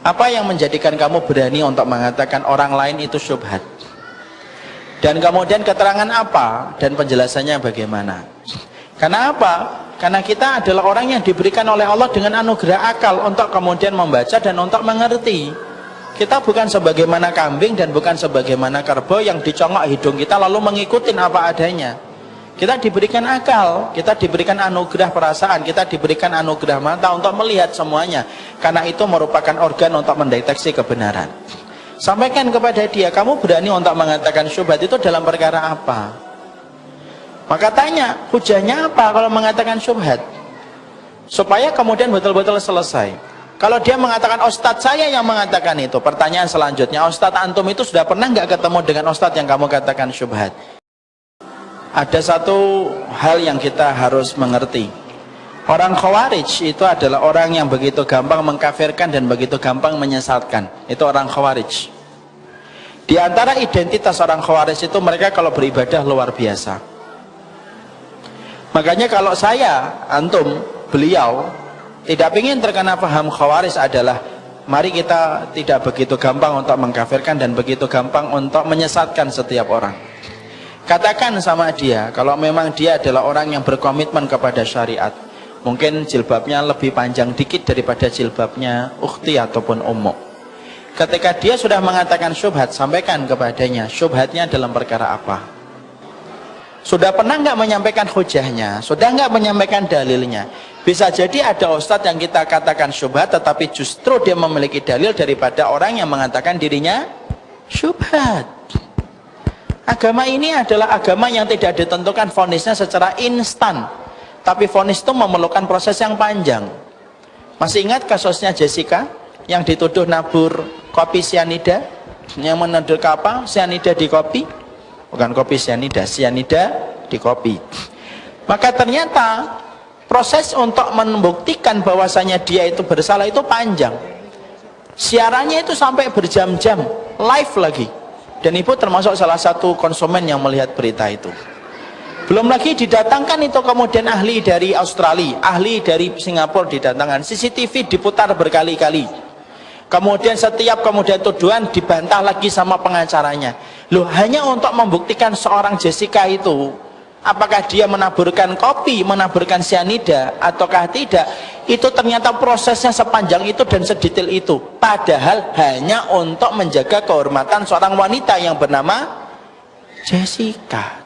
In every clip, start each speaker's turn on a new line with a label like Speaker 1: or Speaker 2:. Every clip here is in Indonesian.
Speaker 1: Apa yang menjadikan kamu berani untuk mengatakan orang lain itu syubhat? Dan kemudian keterangan apa dan penjelasannya bagaimana? Karena apa? Karena kita adalah orang yang diberikan oleh Allah dengan anugerah akal untuk kemudian membaca dan untuk mengerti. Kita bukan sebagaimana kambing dan bukan sebagaimana kerbau yang dicongok hidung kita lalu mengikuti apa adanya. Kita diberikan akal, kita diberikan anugerah perasaan, kita diberikan anugerah mata untuk melihat semuanya. Karena itu merupakan organ untuk mendeteksi kebenaran. Sampaikan kepada dia, kamu berani untuk mengatakan syubhat itu dalam perkara apa? Maka tanya, hujahnya apa kalau mengatakan syubhat? Supaya kemudian betul-betul selesai. Kalau dia mengatakan ustadz saya yang mengatakan itu, pertanyaan selanjutnya, ustadz antum itu sudah pernah nggak ketemu dengan ustadz yang kamu katakan syubhat? Ada satu hal yang kita harus mengerti. Orang Khawarij itu adalah orang yang begitu gampang mengkafirkan dan begitu gampang menyesatkan. Itu orang Khawarij. Di antara identitas orang Khawarij itu mereka kalau beribadah luar biasa. Makanya kalau saya, antum, beliau tidak ingin terkena paham Khawarij adalah mari kita tidak begitu gampang untuk mengkafirkan dan begitu gampang untuk menyesatkan setiap orang. Katakan sama dia, kalau memang dia adalah orang yang berkomitmen kepada syariat, mungkin jilbabnya lebih panjang dikit daripada jilbabnya ukhti ataupun ummu. Ketika dia sudah mengatakan syubhat, sampaikan kepadanya, syubhatnya dalam perkara apa? Sudah pernah nggak menyampaikan hujahnya? Sudah nggak menyampaikan dalilnya? Bisa jadi ada ustadz yang kita katakan syubhat, tetapi justru dia memiliki dalil daripada orang yang mengatakan dirinya syubhat. Agama ini adalah agama yang tidak ditentukan vonisnya secara instan, tapi vonis itu memerlukan proses yang panjang. Masih ingat kasusnya Jessica yang dituduh nabur kopi sianida, yang menuduh apa? Sianida di kopi, bukan kopi sianida, sianida di kopi. Maka ternyata proses untuk membuktikan bahwasanya dia itu bersalah itu panjang. Siarannya itu sampai berjam-jam, live lagi. Dan ibu termasuk salah satu konsumen yang melihat berita itu. Belum lagi didatangkan itu kemudian ahli dari Australia, ahli dari Singapura didatangkan, CCTV diputar berkali-kali. Kemudian setiap kemudian tuduhan dibantah lagi sama pengacaranya. Loh, hanya untuk membuktikan seorang Jessica itu, apakah dia menaburkan kopi, menaburkan sianida ataukah tidak, itu ternyata prosesnya sepanjang itu dan sedetail itu. Padahal hanya untuk menjaga kehormatan seorang wanita yang bernama Jessica.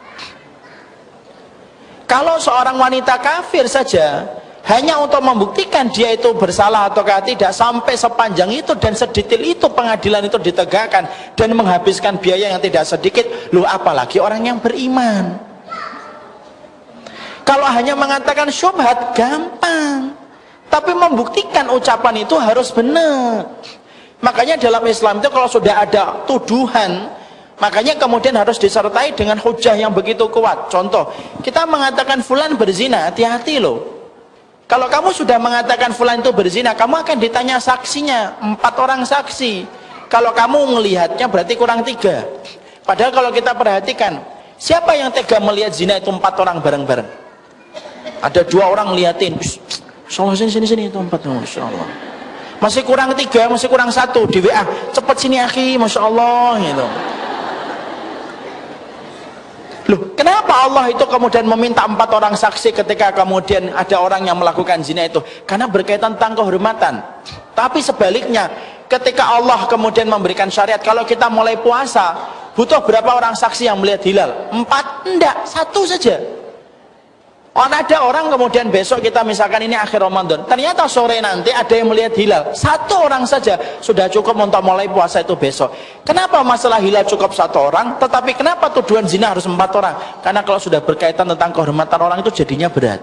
Speaker 1: Kalau seorang wanita kafir saja, hanya untuk membuktikan dia itu bersalah ataukah tidak, sampai sepanjang itu dan sedetail itu pengadilan itu ditegakkan dan menghabiskan biaya yang tidak sedikit. Loh, apalagi orang yang beriman. Kalau hanya mengatakan syubhat gampang, tapi membuktikan ucapan itu harus benar. Makanya dalam Islam itu kalau sudah ada tuduhan, makanya kemudian harus disertai dengan hujah yang begitu kuat. Contoh, kita mengatakan fulan berzina, hati-hati loh. Kalau kamu sudah mengatakan fulan itu berzina, kamu akan ditanya saksinya, 4 orang saksi. Kalau kamu melihatnya berarti kurang 3. Padahal kalau kita perhatikan, siapa yang tega melihat zina itu 4 orang bareng-bareng? Ada 2 orang ngeliatin, Masya Allah, sini itu 4, Masya Allah. Masih kurang 3, masih kurang 1 di WA, cepat sini akhi, Masya Allah gitu. Loh, kenapa Allah itu kemudian meminta 4 orang saksi ketika kemudian ada orang yang melakukan zina itu? Karena berkaitan tentang kehormatan. Tapi sebaliknya, ketika Allah kemudian memberikan syariat, kalau kita mulai puasa, butuh berapa orang saksi yang melihat hilal? 4? Enggak, 1 saja. Ada orang kemudian besok kita misalkan ini akhir Ramadan, ternyata sore nanti ada yang melihat hilal, 1 orang saja sudah cukup untuk mulai puasa itu besok. Kenapa masalah hilal cukup 1 orang, tetapi kenapa tuduhan zina harus 4 orang? Karena kalau sudah berkaitan tentang kehormatan orang itu jadinya berat.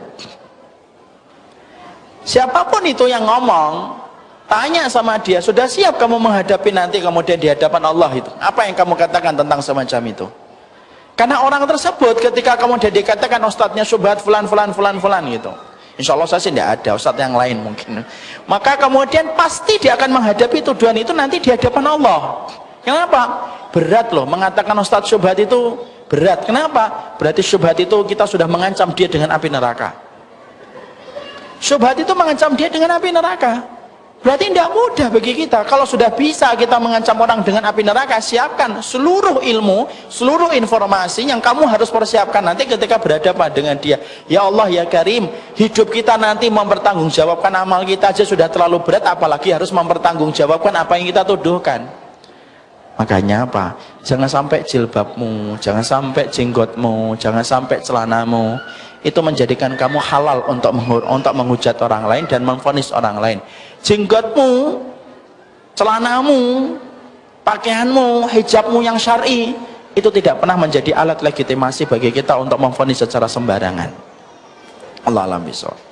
Speaker 1: Siapapun itu yang ngomong, tanya sama dia, sudah siap kamu menghadapi nanti kemudian di hadapan Allah itu? Apa yang kamu katakan tentang semacam itu? Karena orang tersebut ketika kemudian dikatakan ustadznya syubhat fulan gitu, insya Allah saya sih tidak ada, ustadz yang lain mungkin. Maka kemudian pasti dia akan menghadapi tuduhan itu nanti di hadapan Allah. Kenapa? Berat loh mengatakan ustadz syubhat itu, berat. Kenapa? Berarti syubhat itu kita sudah mengancam dia dengan api neraka. Syubhat itu mengancam dia dengan api neraka. Berarti tidak mudah bagi kita. Kalau sudah bisa kita mengancam orang dengan api neraka, siapkan seluruh ilmu, seluruh informasi yang kamu harus persiapkan nanti ketika berhadapan dengan dia. Ya Allah ya Karim, hidup kita nanti mempertanggungjawabkan amal kita aja sudah terlalu berat, apalagi harus mempertanggungjawabkan apa yang kita tuduhkan. Makanya apa? Jangan sampai jilbabmu, jangan sampai jenggotmu, jangan sampai celanamu itu menjadikan kamu halal untuk menghujat orang lain dan memvonis orang lain. Jenggotmu, celanamu, pakaianmu, hijabmu yang syar'i itu tidak pernah menjadi alat legitimasi bagi kita untuk memvonis secara sembarangan. Allah alam bisawab.